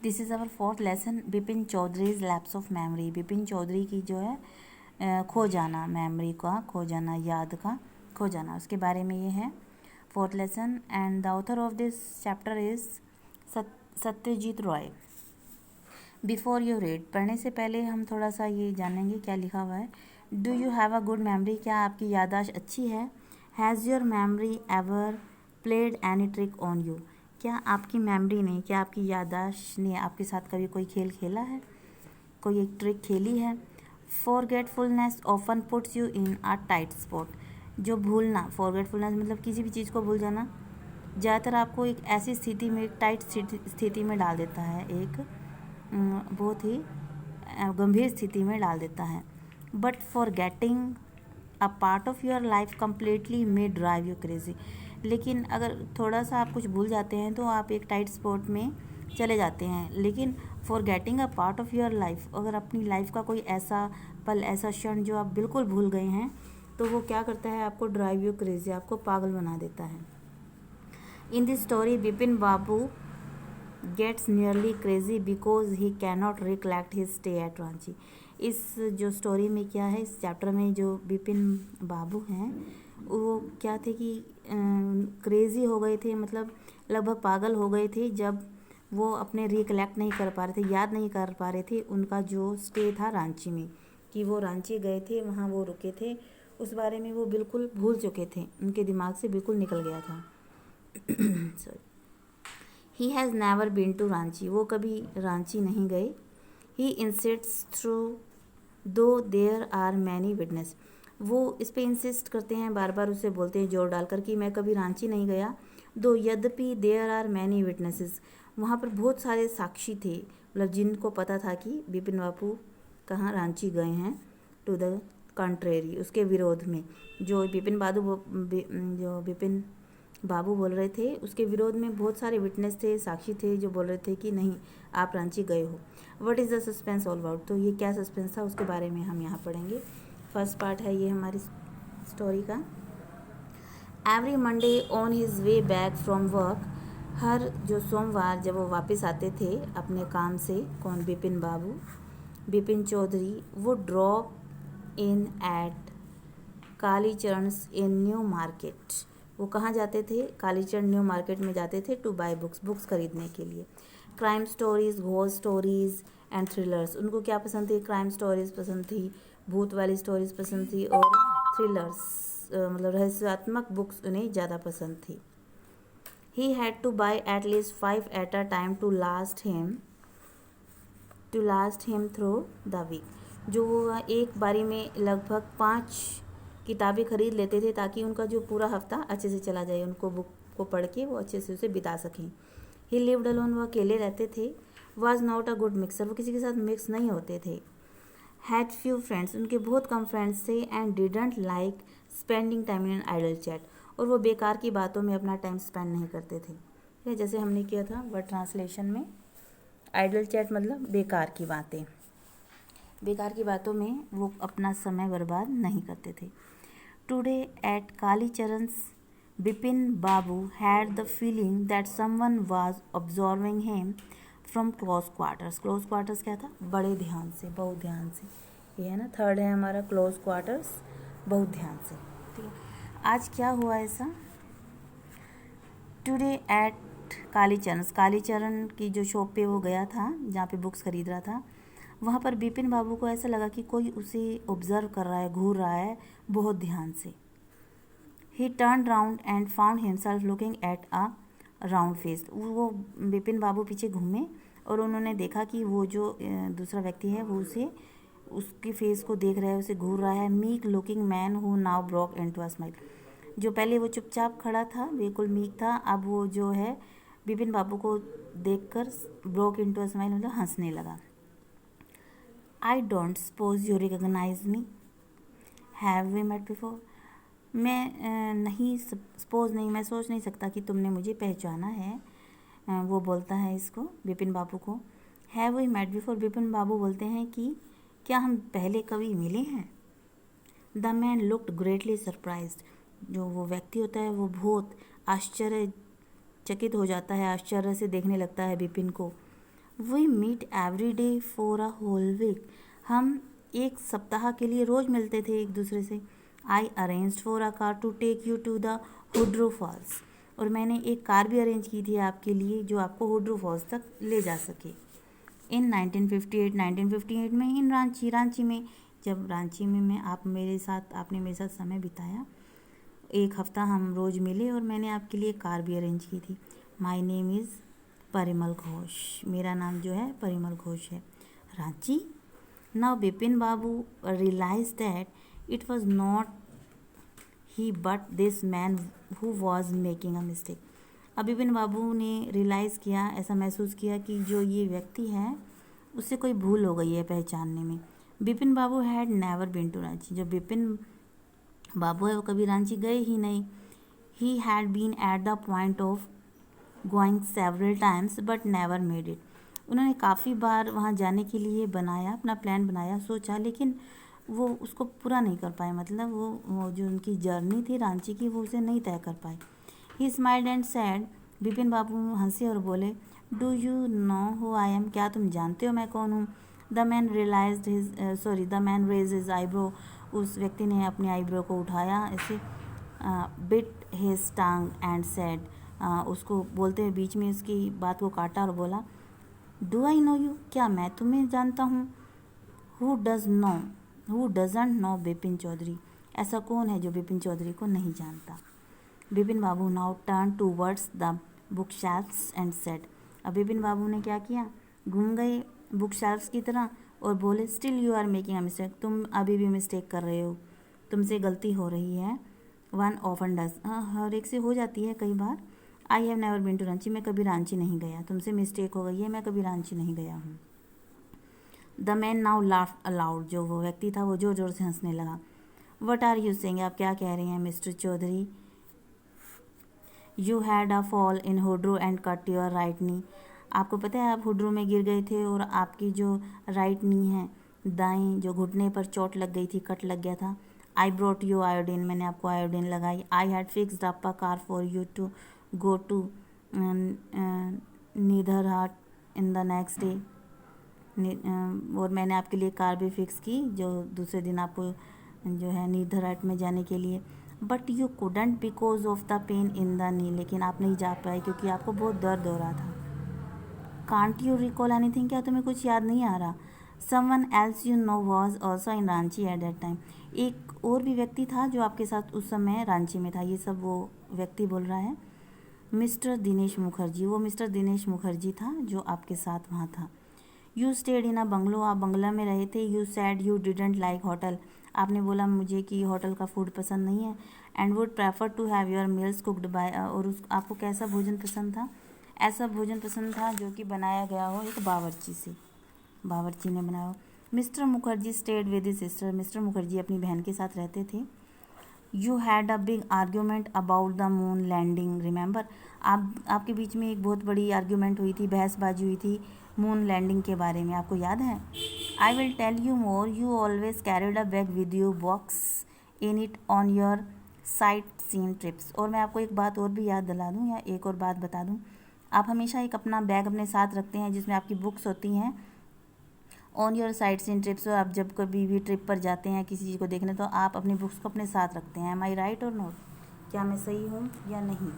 This is our fourth lesson, Bipin Chaudhuri's lapse of memory. Bipin Chaudhuri की जो है खो जाना, मेमोरी का खो जाना, याद का खो जाना, उसके बारे में ये है fourth lesson. And the author of this chapter is Satyajit Roy. Before you read, पढ़ने से पहले हम थोड़ा सा ये जानेंगे क्या लिखा हुआ है। Do you have a good memory, क्या आपकी याददाश्त अच्छी है। Has your memory ever played any trick on you, क्या आपकी मेमोरी ने, क्या आपकी याददाश्त ने आपके साथ कभी कोई खेल खेला है, कोई एक ट्रिक खेली है। Forgetfulness often puts you in a tight spot, जो भूलना, फॉरगेटफुलनेस मतलब किसी भी चीज़ को भूल जाना, ज़्यादातर आपको एक ऐसी स्थिति में, एक टाइट स्थिति में डाल देता है, एक बहुत ही गंभीर स्थिति में डाल देता है। But forgetting a part of your life completely may drive you crazy, लेकिन अगर थोड़ा सा आप कुछ भूल जाते हैं तो आप एक टाइट स्पॉट में चले जाते हैं। लेकिन forgetting a part of your life, अगर अपनी लाइफ का कोई ऐसा पल, ऐसा क्षण जो आप बिल्कुल भूल गए हैं, तो वो क्या करता है, आपको ड्राइव यू क्रेजी, आपको पागल बना देता है। In this story Bipin Babu gets nearly crazy because he cannot recollect his stay at Ranchi. इस जो स्टोरी में क्या है, इस चैप्टर में जो बिपिन बाबू हैं वो क्या थे कि क्रेज़ी हो गए थे, मतलब लगभग पागल हो गए थे, जब वो अपने रिकलेक्ट नहीं कर पा रहे थे, याद नहीं कर पा रहे थे उनका जो स्टे था रांची में, कि वो रांची गए थे, वहाँ वो रुके थे, उस बारे में वो बिल्कुल भूल चुके थे, उनके दिमाग से बिल्कुल निकल गया था। Sorry. He has never been to Ranchi, वो कभी रांची नहीं गए। He insists through though there are many witness, वो इस पे इंसिस्ट करते हैं, बार बार उसे बोलते हैं जोर डालकर कि मैं कभी रांची नहीं गया। दो यद्यपि देयर आर मैनी विटनेसेस, वहाँ पर बहुत सारे साक्षी थे, मतलब जिनको पता था कि बिपिन बाबू कहाँ रांची गए हैं। टू द कंट्रेरी, उसके विरोध में, जो बिपिन बाबू बोल रहे थे उसके विरोध में बहुत सारे विटनेस थे, साक्षी थे, जो बोल रहे थे कि नहीं आप रांची गए हो। What is the suspense all about, तो ये क्या सस्पेंस था उसके बारे में हम यहाँ पढ़ेंगे। फर्स्ट पार्ट है ये हमारी स्टोरी का। Every Monday on his way back from work, हर जो सोमवार जब वो वापस आते थे अपने काम से, कौन, बिपिन बाबू, बिपिन चौधरी, वो drop in at Kalicharan's in New Market, वो कहाँ जाते थे, कालीचरण न्यू मार्केट में जाते थे, टू बाय बुक्स, बुक्स खरीदने के लिए। Crime stories, ghost stories and thrillers, उनको क्या पसंद थी, क्राइम स्टोरीज पसंद थी, भूत वाली स्टोरीज पसंद थी, और थ्रिलर्स मतलब रहस्यात्मक बुक्स उन्हें ज़्यादा पसंद थी। He had to buy at least 5 at a time to last him through the week, जो वो एक बारी में लगभग 5 किताबें खरीद लेते थे ताकि उनका जो पूरा हफ्ता अच्छे से चला जाए, उनको बुक को पढ़ के वो अच्छे से उसे बिता सकें। ही लिव्ड अलोन, वो अकेले रहते थे। Was not a good mixer, वो किसी के साथ मिक्स नहीं होते थे। हैड फ्यू फ्रेंड्स, उनके बहुत कम फ्रेंड्स थे। And didn't like spending time in idle chat, और वो बेकार की बातों में अपना टाइम स्पेंड नहीं करते थे। ठीक है, जैसे हमने किया था वर्ड ट्रांसलेशन में, आइडल चैट मतलब बेकार की बातें, बेकार की बातों में वो अपना समय बर्बाद नहीं करते थे। Today at Kalicharan's, Bipin Babu had the feeling that someone was observing him from close quarters. Close quarters क्या था, बड़े ध्यान से, बहुत ध्यान से, ये है ना, थर्ड है हमारा क्लोज क्वार्टर्स, बहुत ध्यान से। ठीक है, आज क्या हुआ ऐसा, टुडे एट कालीचरण की जो शॉप पे वो गया था, जहाँ पे बुक्स खरीद रहा था, वहाँ पर बिपिन बाबू को ऐसा लगा कि कोई उसे ऑब्जर्व कर रहा है, घूर रहा है बहुत ध्यान से। ही turn round and found himself looking at a round face, वो बिपिन बाबू पीछे घूमे और उन्होंने देखा कि वो जो दूसरा व्यक्ति है वो उसे, उसके फेस को देख रहा है, उसे घूर रहा है। Meek looking man who now broke into a smile, जो पहले वो चुपचाप खड़ा था, बिल्कुल मीक था, अब वो जो है बिपिन बाबू को देखकर ब्रोक इनटू अ स्माइल मतलब हंसने लगा। I don't suppose you recognise me, have we met before, मैं नहीं, सपोज नहीं, मैं सोच नहीं सकता कि तुमने मुझे पहचाना है, वो बोलता है इसको, बिपिन बाबू को। Have we met before, Bipin Babu बोलते हैं कि क्या हम पहले कभी मिले हैं। The man looked greatly surprised, जो वो व्यक्ति होता है वो बहुत आश्चर्यचकित हो जाता है, आश्चर्य से देखने लगता है बिपिन को। We meet every day for a whole week. हम एक सप्ताह के लिए रोज़ मिलते थे एक दूसरे से। I arranged for a car to take you to the Hudro Falls. और मैंने एक कार भी अरेंज की थी आपके लिए जो आपको हुड्रो फॉल्स तक ले जा सके। इन 1958 में इन रांची में, जब रांची में आपने मेरे साथ समय बिताया, एक हफ्ता हम रोज़ मिले और मैंने आपके लिए कार भी अरेंज की थी। My name is Parimal Ghosh. मेरा नाम जो है परिमल घोष है। Ranchi. Now Bipin Babu realise that it was not he but this man who was making a mistake. अब बिपिन बाबू ने रियलाइज़ किया, ऐसा महसूस किया कि जो ये व्यक्ति है उससे कोई भूल हो गई है पहचानने में। Bipin Babu had never been to Ranchi. जो बिपिन बाबू है वो कभी रांची गए ही नहीं। He had been at the point of going several times but never made it. उन्होंने काफ़ी बार वहाँ जाने के लिए बनाया, अपना प्लान बनाया, सोचा, लेकिन वो उसको पूरा नहीं कर पाए। मतलब वो जो उनकी जर्नी थी रांची की वो उसे नहीं तय कर पाए। He smiled and said. Bipin Babu हंसे और बोले, do you know who I am. क्या तुम जानते हो मैं कौन हूँ। The man raised his eyebrow. उस व्यक्ति ने अपनी आईब्रो को उठाया, ऐसे bit his tongue and said. उसको बोलते हुए बीच में उसकी बात को काटा और बोला, डू आई नो यू। क्या मैं तुम्हें जानता हूँ। Who doesn't know Bipin Chaudhary. ऐसा कौन है जो बिपिन चौधरी को नहीं जानता। Bipin Babu now turn towards the bookshelves and said. अब बिपिन बाबू ने क्या किया, घूम गए बुक शेल्फ्स की तरह और बोले, still you are making a mistake. तुम अभी भी मिस्टेक कर रहे हो, तुमसे गलती हो रही है। One often does. हर एक से हो जाती है कई बार। I have never been to Ranchi. मैं कभी रांची नहीं गया। तुमसे मिस्टेक हो गई है, मैं कभी रांची नहीं गया हूँ। The man now laughed allowed. जो वो व्यक्ति था वो जोर जोर से हंसने लगा। What are you saying. आप क्या कह रहे हैं mister Chaudhary. You had a fall in Hudro and cut your right knee. आपको पता है आप हुड्रो में गिर गए थे और आपकी जो राइट नी है, दाएं जो घुटने पर चोट लग गई थी, कट लग गया था। I brought you iodine. मैंने आपको आयोडीन लगाई। I had fixed up a car for you to go to Netarhat in the next day. और मैंने आपके लिए कार भी फिक्स की जो दूसरे दिन आपको जो है नीदरहाट में जाने के लिए। But you couldn't because of the pain in the knee. लेकिन आप नहीं जा पाए क्योंकि आपको बहुत दर्द हो रहा था। Can't you recall anything. क्या तुम्हें कुछ याद नहीं आ रहा। Someone else you know was also in Ranchi at that time. एक और भी व्यक्ति था जो आपके साथ उस समय रांची में था। ये सब वो व्यक्ति बोल रहा है। मिस्टर दिनेश मुखर्जी। वो मिस्टर दिनेश मुखर्जी था जो आपके साथ वहाँ था। You stayed in a bungalow. आप बंगला में रहे थे। You sad you didn't like hotel. आपने बोला मुझे कि होटल का फूड पसंद नहीं है। And would prefer to have your meals cooked by. और उस आपको कैसा भोजन पसंद था। ऐसा भोजन पसंद था जो कि बनाया गया हो एक बावर्ची से, बावर्ची ने बनाया हो। Mr Mukherjee stayed with his sister. Mr Mukherjee अपनी बहन के साथ रहते थे। You had a big argument about the moon landing remember. आपके बीच में एक बहुत बड़ी आर्ग्यूमेंट हुई थी, बहसबाजी हुई थी मून लैंडिंग के बारे में, आपको याद है। I will tell you more. You always carried a bag with you box in it on your sightseeing trips. और मैं आपको एक बात और भी याद दिला दूँ या एक और बात बता दूँ, आप हमेशा एक अपना बैग अपने साथ रखते हैं जिसमें आपकी बुक्स होती हैं on your sightseeing trips. आप जब कभी भी ट्रिप पर जाते हैं किसी चीज़ को देखने तो आप अपनी बुक्स को अपने साथ रखते हैं। एम आई राइट और नोट। क्या मैं सही हूँ या नहीं।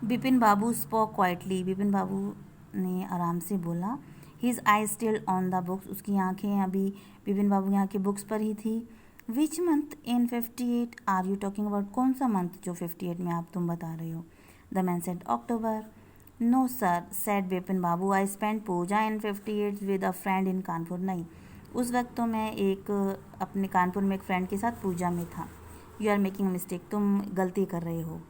बिपिन बाबू स्पोक क्वाइटली। बिपिन बाबू ने आराम से बोला। His I still on the books. उसकी आंखें अभी बिपिन बाबू की आंखें बुक्स पर ही थी। Which month in 58 are you talking about. कौन सा मंथ जो 58 में तुम बता रहे हो। The man said October. No sir said Bipin Babu, I spend Puja in 58 with a friend in Kanpur. नहीं, उस वक्त तो मैं अपने कानपुर में एक फ्रेंड के साथ पूजा में था। You are making mistake. तुम गलती कर रहे हो।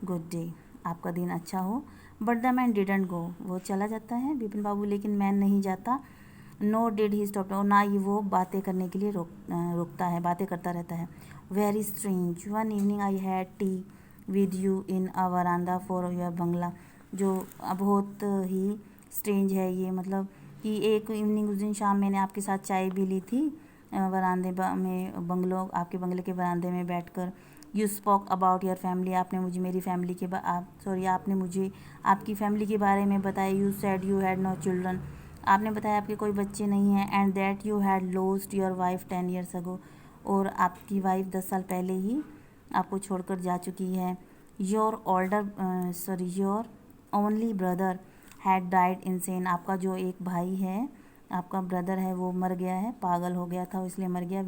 Good day. आपका दिन अच्छा हो। But the man didn't go. वो चला जाता है बिपिन बाबू, लेकिन मैन नहीं जाता। No did he stop. ना ही वो बातें करने के लिए रुकता है, बातें करता रहता है। Very strange. One evening I had tea with you in a veranda for your bungalow. जो बहुत ही स्ट्रेंज है ये, मतलब कि एक इवनिंग उस दिन शाम मैंने आपके साथ चाय भी ली थी वरांदे में, बंगलों आपके बंगले के वरांदे में बैठकर। You spoke about your family, आपने मुझे मेरी फैमिली के आपने मुझे आपकी फैमिली के बारे में बताया। You said you had no children, आपने बताया आपके कोई बच्चे नहीं हैं। And that you had lost your wife 10 years ago, और आपकी वाइफ 10 साल पहले ही आपको छोड़कर जा चुकी है। Your only brother had died insane, आपका जो एक भाई है, आपका ब्रदर है, वो मर गया है, पागल हो गया था इसलिए मर गया।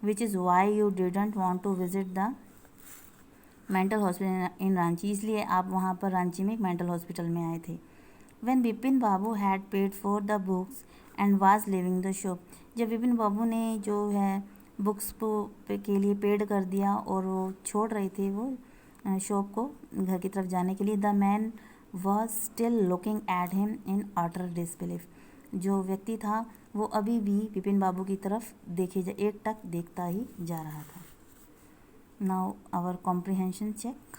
Which is why you didn't want to visit the mental hospital in Ranchi, इसलिए आप वहाँ पर रांची में एक मेंटल हॉस्पिटल में आए थे। When Bipin Babu had paid for the books and was living the shop, जब बिपिन बाबू ने जो है बुक्स के लिए पेड कर दिया और वो छोड़ रहे थे वो शॉप को घर की तरफ जाने के लिए। The man was still looking at him in utter disbelief, जो व्यक्ति था वो अभी भी बिपिन बाबू की तरफ एक टक देखता ही जा रहा था। Now our comprehension check.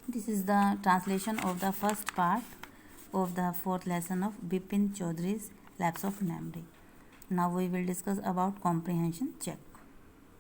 This is the translation of the first part of the fourth lesson of Bipin Chaudhary's Lapse of Memory. Now we will discuss about comprehension check.